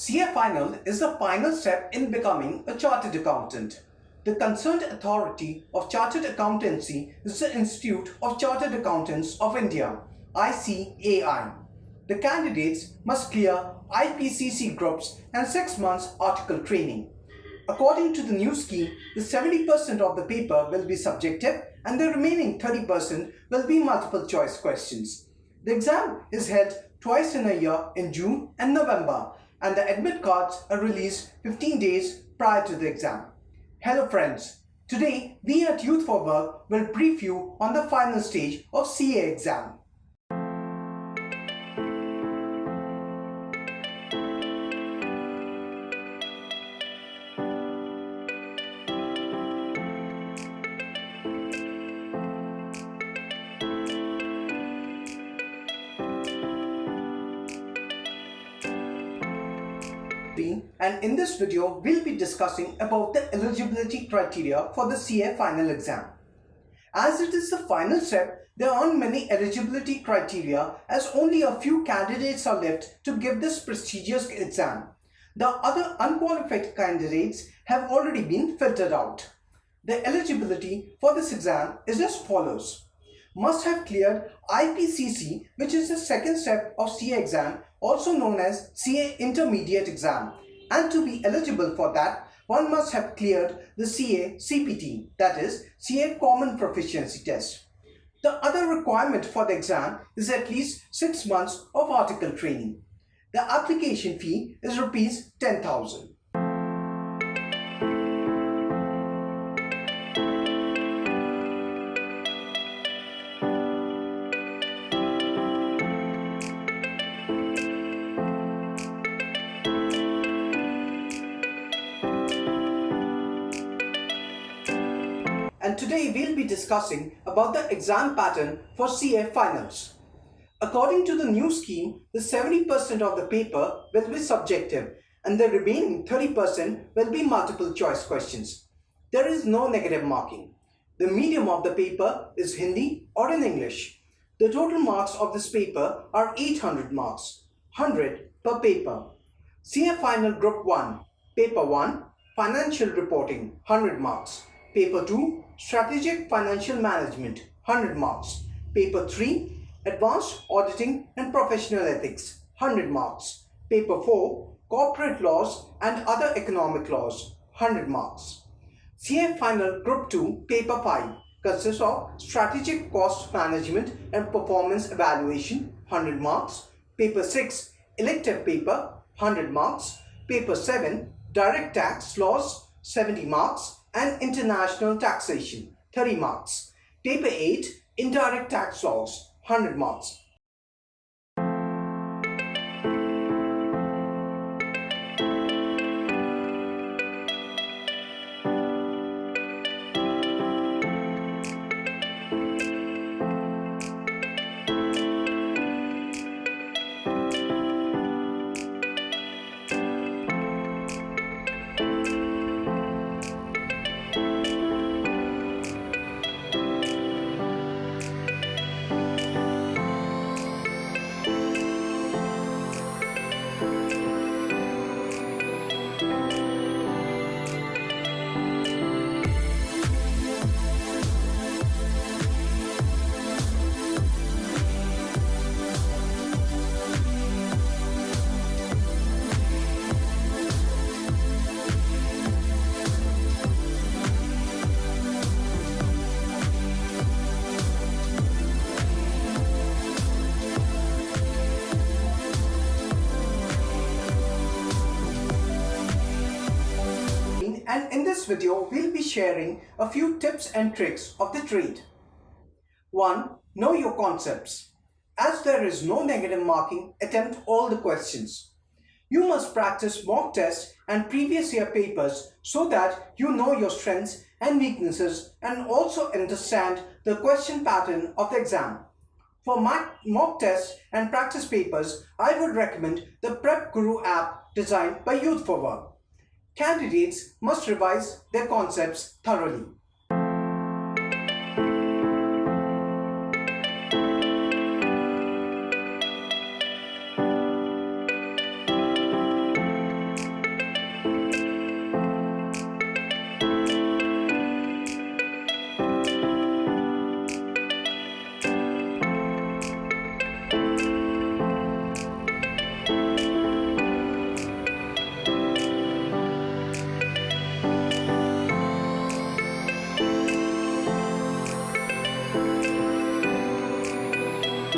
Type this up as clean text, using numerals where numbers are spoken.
CA Final is the final step in becoming a chartered accountant. The concerned authority of chartered accountancy is the Institute of Chartered Accountants of India, ICAI. The candidates must clear IPCC groups and 6 months article training. According to the new scheme, the 70% of the paper will be subjective and the remaining 30% will be multiple choice questions. The exam is held twice in a year in June and November, and the admit cards are released 15 days prior to the exam. Hello friends, today we at Youth for Work will brief you on the final stage of CA exam. And in this video, we'll be discussing about the eligibility criteria for the CA final exam. As it is the final step, there aren't many eligibility criteria as only a few candidates are left to give this prestigious exam. The other unqualified candidates have already been filtered out. The eligibility for this exam is as follows. Must have cleared IPCC, which is the second step of CA exam, also known as CA Intermediate exam. And to be eligible for that, one must have cleared the CA CPT, that is CA Common Proficiency Test. The other requirement for the exam is at least 6 months of article training. The application fee is Rs 10,000. And today we'll be discussing about the exam pattern for CA finals. According to the new scheme, the 70% of the paper will be subjective and the remaining 30% will be multiple choice questions. There is no negative marking. The medium of the paper is Hindi or in English. The total marks of this paper are 800 marks, 100 per paper. CA Final Group 1, Paper 1, Financial Reporting, 100 marks. Paper 2, Strategic Financial Management, 100 marks. Paper 3, Advanced Auditing and Professional Ethics, 100 marks. Paper 4, Corporate Laws and Other Economic Laws, 100 marks. CA Final Group 2, Paper 5, consists of Strategic Cost Management and Performance Evaluation, 100 marks. Paper 6, Elective Paper, 100 marks. Paper 7, Direct Tax Laws, 70 marks. And International Taxation, 30 marks. Paper 8, Indirect Tax Laws, 100 marks. And in this video, we'll be sharing a few tips and tricks of the trade. 1. Know your concepts. As there is no negative marking, attempt all the questions. You must practice mock tests and previous year papers so that you know your strengths and weaknesses and also understand the question pattern of the exam. For mock tests and practice papers, I would recommend the Prep Guru app designed by Youth for Work. Candidates must revise their concepts thoroughly.